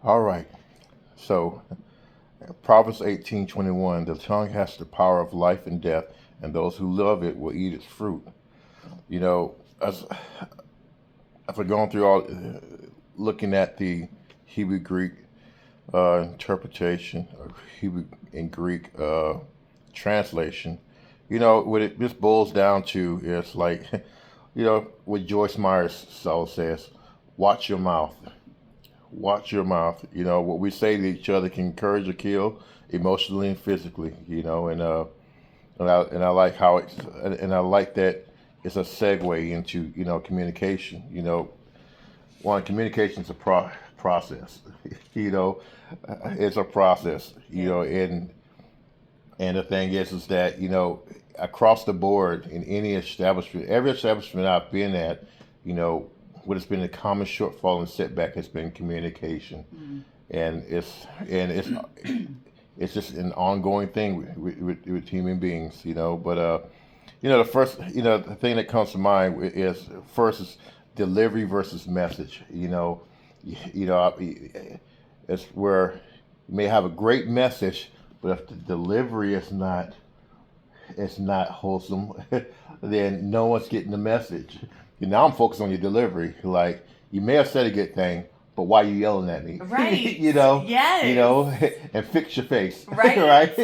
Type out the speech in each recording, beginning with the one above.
All right. So Proverbs 18:21, the tongue has the power of life and death, and those who love it will eat its fruit. You know, as after going through all, looking at the Hebrew Greek interpretation, or Hebrew and Greek translation, what it just boils down to is like, what Joyce Myers so says, watch your mouth. Watch your mouth. What we say to each other can encourage or kill emotionally and physically. And I like how it's, and I like that it's a segue into communication. One, communication is a process. you know, it's a process. Yeah. And the thing is that across the board in any establishment, every establishment I've been at, what has been a common shortfall and setback has been communication, Mm. and it's just an ongoing thing with human beings, But the first, the thing that comes to mind is first is delivery versus message. It's where you may have a great message, but if the delivery is not wholesome, then no one's getting the message. Now I'm focused on your delivery. Like, you may have said a good thing, but why are you yelling at me? Right. Yes. And fix your face. Right. Right?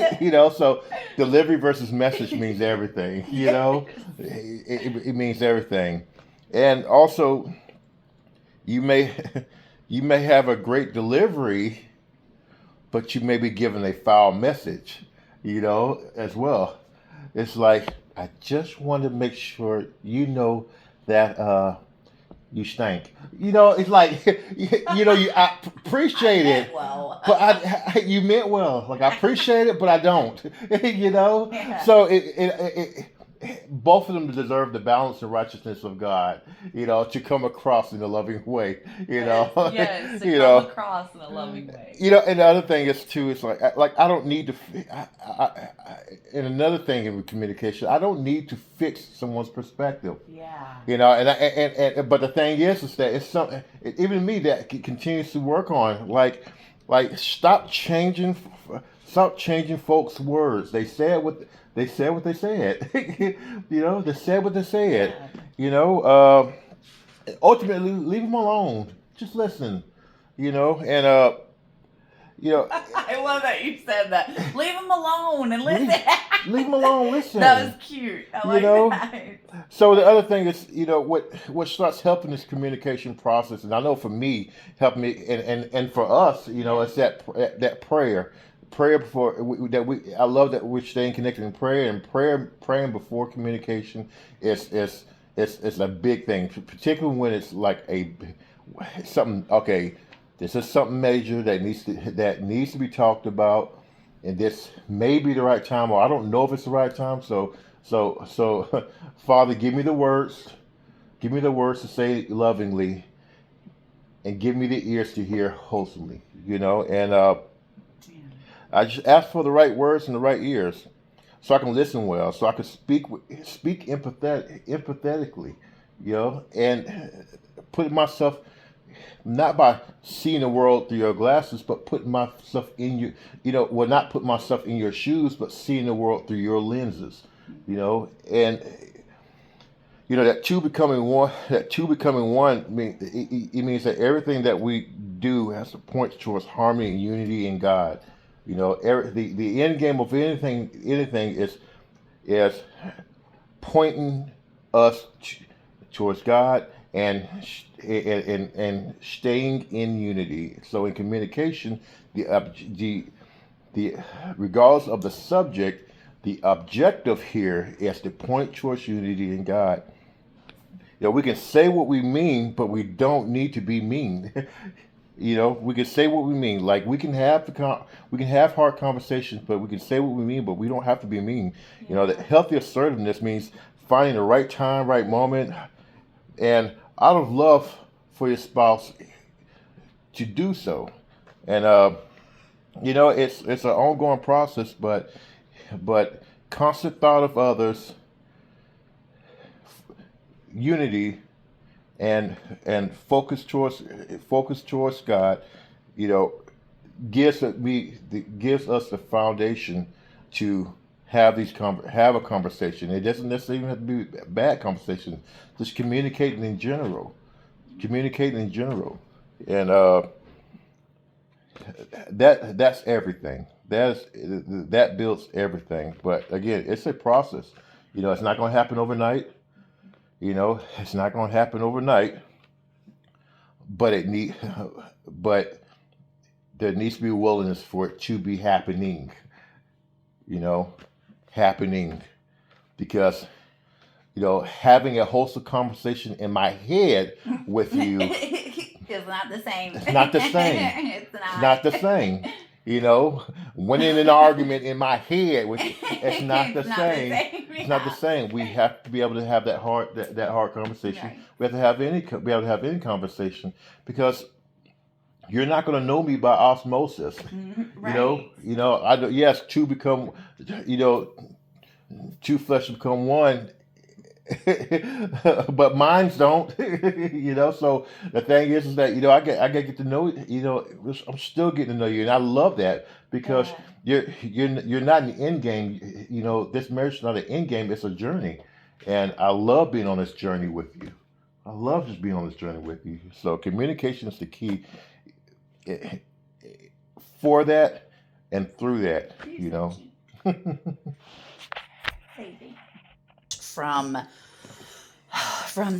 So delivery versus message means everything. It means everything. And also, you may you may have a great delivery, but you may be given a foul message, as well. It's like, I just want to make sure that you stink. It's like, I appreciate I meant it, well. but you meant well. Like, I appreciate it, but I don't. Yeah. So both of them deserve the balance and righteousness of God, to come across in a loving way, Yes, to you come know. across in a loving way. And the other thing is too, it's like I don't need to. And another thing in communication, I don't need to fix someone's perspective. Yeah. But the thing is that it's something, even me, that continues to work on. Like, stop changing folks' words. They said what they said. They said what they said. Yeah. Ultimately, leave them alone. Just listen. And you know, I love that you said that. Leave him alone and listen. leave them alone. Listen. That was cute. I like that. So the other thing is, what starts helping this communication process, and I know for me, help me, and for us, it's that prayer before I love that we're staying connected in prayer, and praying before communication is a big thing, particularly when it's like something. Okay, this is something major that needs to be talked about, and this may be the right time, or I don't know if it's the right time. So, Father, give me the words to say lovingly, and give me the ears to hear wholesomely. And Yeah. I just ask for the right words and the right ears, so I can listen well, so I can speak empathetically, and put myself, not by seeing the world through your glasses, but putting myself in not put myself in your shoes, but seeing the world through your lenses, and that two becoming one it means that everything that we do has to point towards harmony and unity in God. The end game of anything is pointing us towards God, and staying in unity. So in communication, the regardless of the subject, the objective here is to point towards unity in God. We can say what we mean, but we don't need to be mean. We can say what we mean. Like, we can have hard conversations, but we can say what we mean, but we don't have to be mean. The healthy assertiveness means finding the right time, right moment, and out of love for your spouse, to do so. And it's an ongoing process, but constant thought of others, unity, and focus towards God, you know, gives us the foundation to have a conversation. It doesn't necessarily even have to be a bad conversation. Just communicating in general, and that's everything. That builds everything. But again, it's a process. It's not going to happen overnight. It's not going to happen overnight. But but there needs to be a willingness for it to be happening. You know, happening because having a wholesome conversation in my head with you it's not the same. it's not the same. It's not. It's not the same. Winning an argument in my head with it's not the It's not the same. same. It's not the same. We have to be able to have that hard conversation. Right. We have to be able to have any conversation because you're not going to know me by osmosis. Right. Yes, two flesh become one, but minds don't. So the thing is that I get to know I'm still getting to know you, and I love that because you're not in the end game. This marriage is not an end game; it's a journey, and I love being on this journey with you. I love just being on this journey with you. So communication is the key for that and through that. From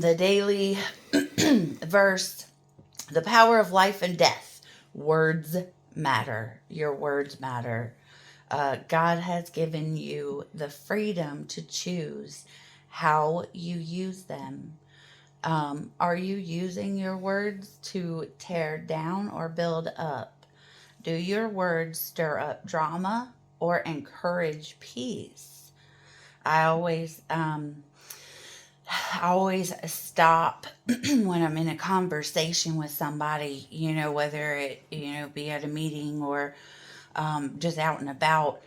the daily verse, the power of life and death. Words matter. Your words matter. God has given you the freedom to choose how you use them. Are you using your words to tear down or build up? Do your words stir up drama or encourage peace? I always stop when I'm in a conversation with somebody, whether it, be at a meeting or just out and about.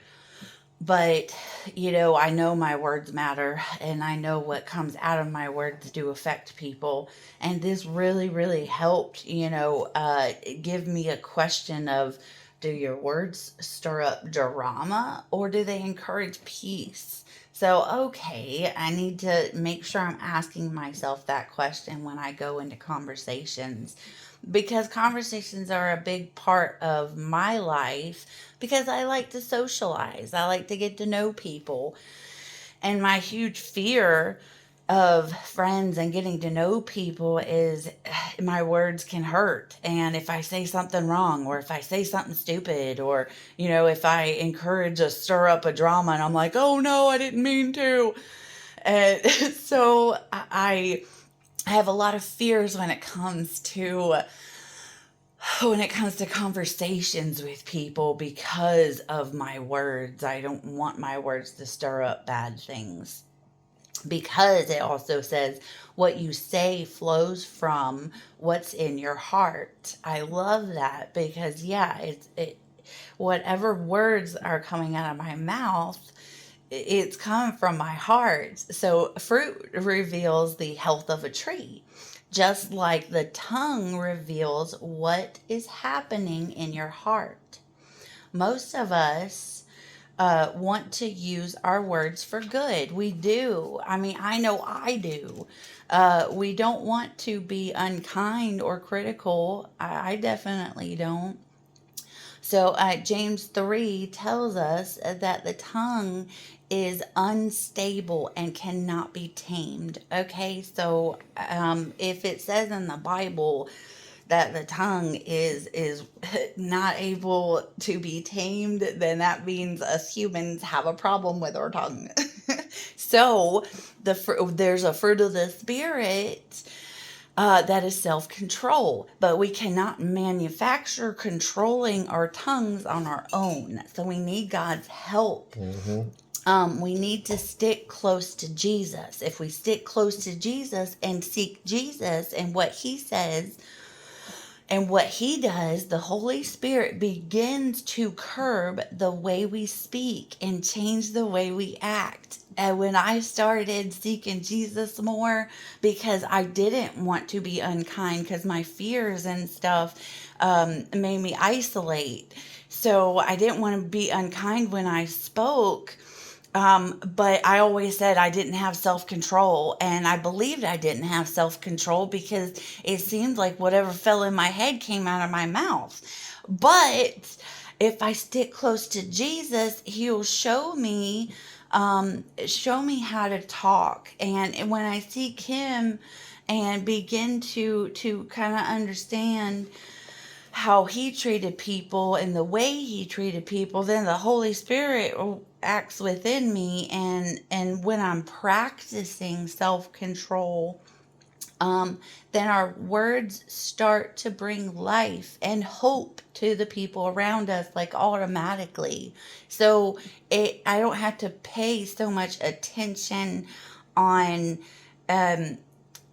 But, I know my words matter and I know what comes out of my words do affect people. And this really, really helped, give me a question of, do your words stir up drama or do they encourage peace? So, okay, I need to make sure I'm asking myself that question when I go into conversations because conversations are a big part of my life because I like to socialize. I like to get to know people. And my huge fear of friends and getting to know people is my words can hurt. And if I say something wrong or if I say something stupid or, if I encourage a stir up a drama and I'm like, oh no, I didn't mean to. And so I have a lot of fears when it comes to conversations with people because of my words. I don't want my words to stir up bad things. Because it also says what you say flows from what's in your heart. I love that because whatever words are coming out of my mouth, it's coming from my heart. So fruit reveals the health of a tree, just like the tongue reveals what is happening in your heart. Most of us want to use our words for good. We do. I mean, I know I do. We don't want to be unkind or critical. I definitely don't. So James 3 tells us that the tongue is unstable and cannot be tamed. Okay, so if it says in the Bible that the tongue is not able to be tamed, then that means us humans have a problem with our tongue. So there's a fruit of the Spirit that is self-control, but we cannot manufacture controlling our tongues on our own. So we need God's help. We need to stick close to Jesus. If we stick close to Jesus and seek Jesus and what he says and what he does, the Holy Spirit begins to curb the way we speak and change the way we act And when I started seeking Jesus more, because I didn't want to be unkind, because my fears and stuff made me isolate. So I didn't want to be unkind when I spoke. But I always said I didn't have self control, and I believed I didn't have self control because it seemed like whatever fell in my head came out of my mouth. But if I stick close to Jesus, He'll show me how to talk. And when I seek Him and begin to kind of understand how He treated people and the way He treated people, then the Holy Spirit acts within me. And when I'm practicing self-control, then our words start to bring life and hope to the people around us, like automatically. So I don't have to pay so much attention on um,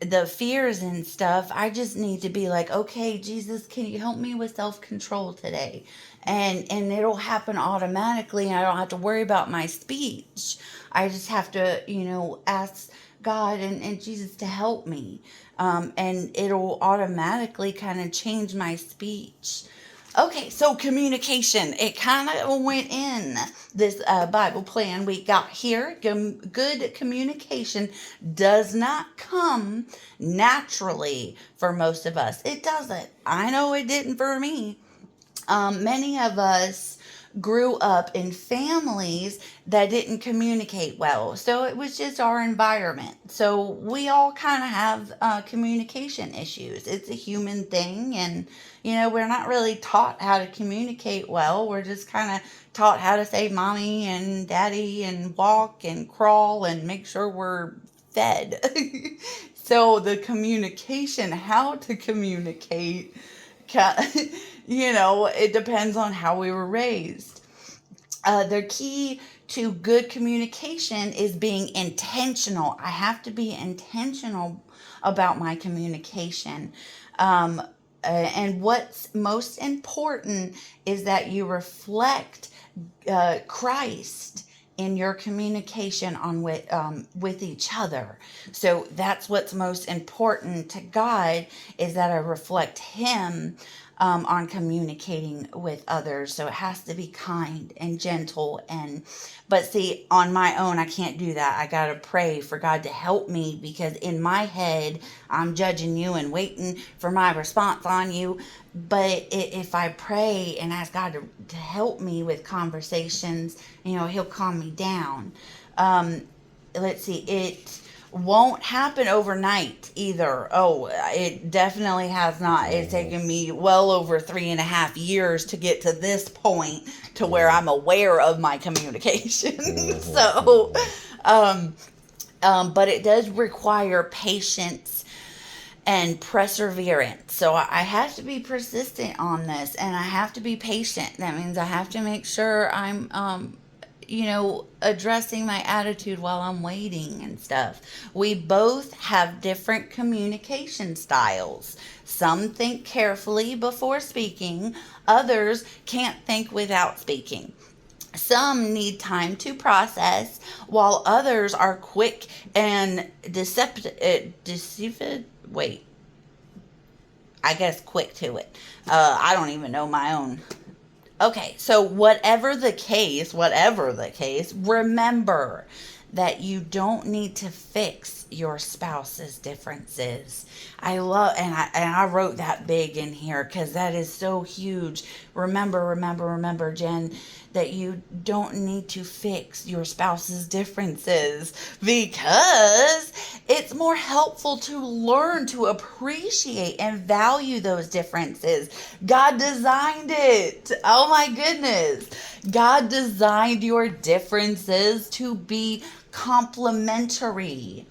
the fears and stuff. I just need to be like, okay, Jesus, can you help me with self-control today? And it'll happen automatically, and I don't have to worry about my speech. I just have to, ask God and Jesus to help me. And it'll automatically kind of change my speech. Okay, so communication. It kind of went in this Bible plan we got here. Good communication does not come naturally for most of us. It doesn't. I know it didn't for me. Many of us grew up in families that didn't communicate well. So it was just our environment. So we all kind of have communication issues. It's a human thing. And, we're not really taught how to communicate well. We're just kind of taught how to say mommy and daddy and walk and crawl and make sure we're fed. So the communication, how to communicate, it depends on how we were raised. The key to good communication is being intentional. I have to be intentional about my communication. And what's most important is that you reflect Christ in your communication with each other. So that's what's most important to God, is that I reflect Him on communicating with others. So it has to be kind and gentle. But see, on my own, I can't do that. I got to pray for God to help me, because in my head, I'm judging you and waiting for my response on you. But if I pray and ask God to help me with conversations, He'll calm me down. Let's see, it won't happen overnight either. Oh, it definitely has not. It's taken me well over 3.5 years to get to this point, to where I'm aware of my communication. So, but it does require patience and perseverance. So I have to be persistent on this, and I have to be patient. That means I have to make sure I'm addressing my attitude while I'm waiting and stuff. We both have different communication styles. Some think carefully before speaking, others can't think without speaking. Some need time to process, while others are quick and deceived. Wait, I guess quick to it. I don't even know my own. Okay, so whatever the case, remember that you don't need to fix your spouse's differences. I wrote that big in here because that is so huge. Remember, Jen, that you don't need to fix your spouse's differences, because it's more helpful to learn to appreciate and value those differences. God designed it. Oh my goodness. God designed your differences to be complementary,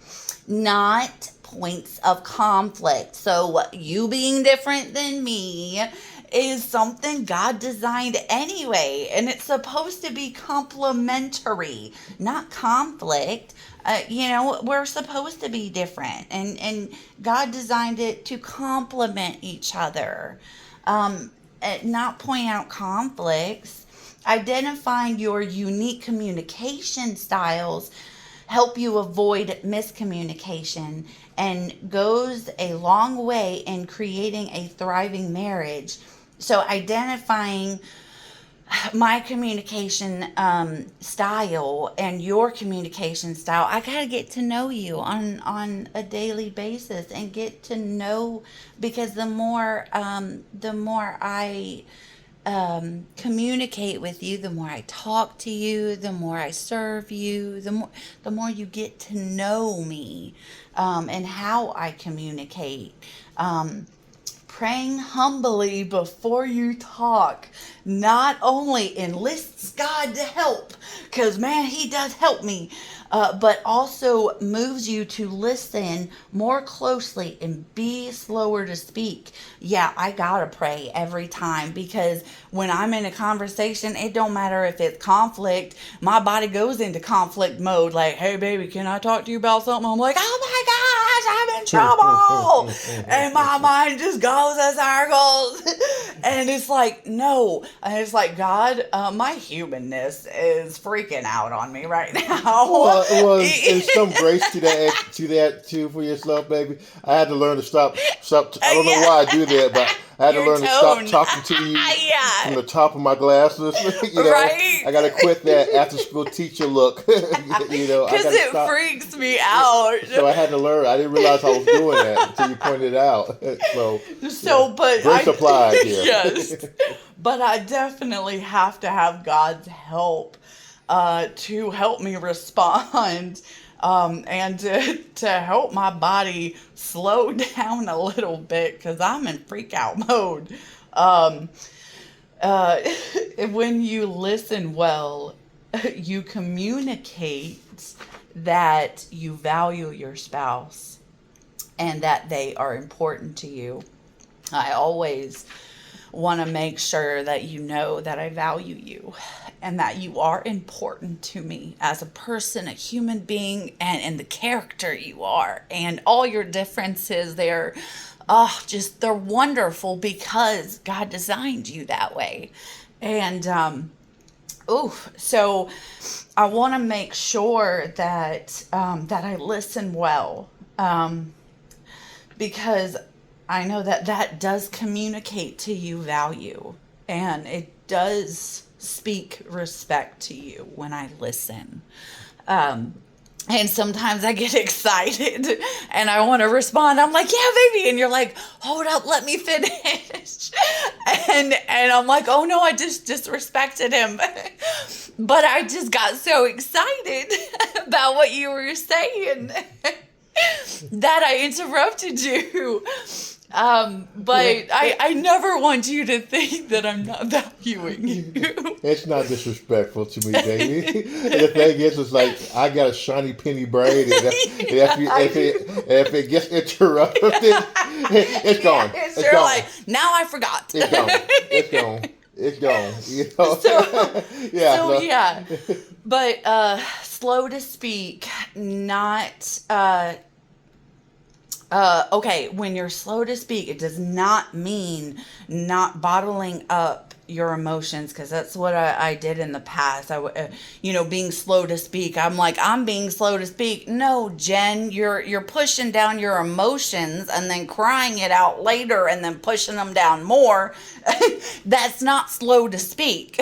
not points of conflict. So you being different than me is something God designed anyway, and it's supposed to be complementary, not conflict. We're supposed to be different, and God designed it to complement each other, not point out conflicts. Identifying your unique communication styles help you avoid miscommunication, and goes a long way in creating a thriving marriage. So identifying my communication style and your communication style, I gotta get to know you on a daily basis and get to know, because the more I communicate with you, the more I talk to you, the more I serve you, the more you get to know me, and how I communicate. Praying humbly before you talk not only enlists God to help, because man, He does help me, but also moves you to listen more closely and be slower to speak. Yeah, I gotta pray every time, because when I'm in a conversation, it don't matter if it's conflict, my body goes into conflict mode. Like, hey, baby, can I talk to you about something? I'm like, oh my gosh, I'm in trouble. And my mind just goes in circles. And it's like, no. And it's like, God, my humanness is freaking out on me right now. Well, there's some grace to that too for yourself, baby. I had to learn to stop. I don't know Yeah. why I do that, but I had Your to learn to stop tone. talking to you Yeah. from the top of my glasses. You know, Right? I got to quit that after school teacher look. You know, I Because got to it stop. freaks me out. So I had to learn. I didn't realize I was doing that until you pointed it out. So, So, yeah. but Grace applied here. yes, but I definitely have to have God's help to help me respond, and to help my body slow down a little bit, because I'm in freak out mode. Um, uh, when you listen well, you communicate that you value your spouse and that they are important to you. I always want to make sure that you know that I value you and that you are important to me as a person, a human being, and the character you are. And all your differences, they're they're wonderful because God designed you that way. And so I want to make sure that that I listen well, because I know that that does communicate to you value, and it does speak respect to you when I listen. And sometimes I get excited and I want to respond. I'm like, yeah, baby. And you're like, hold up, let me finish. And I'm like, oh no, I just disrespected him. But I just got so excited about what you were saying that I interrupted you. But I never want you to think that I'm not valuing you. It's not disrespectful to me, baby. The thing is, it's like I got a shiny penny braid, and if it gets interrupted, it's gone. Yes, It's you're gone. like, now I forgot. It's gone. It's gone. It's gone. You know. Yeah. So, Yeah. But slow to speak, not okay, when you're slow to speak, it does not mean not bottling up your emotions, because that's what I did in the past. Being slow to speak. I'm like, I'm being slow to speak. No, Jen, you're pushing down your emotions and then crying it out later and then pushing them down more. That's not slow to speak.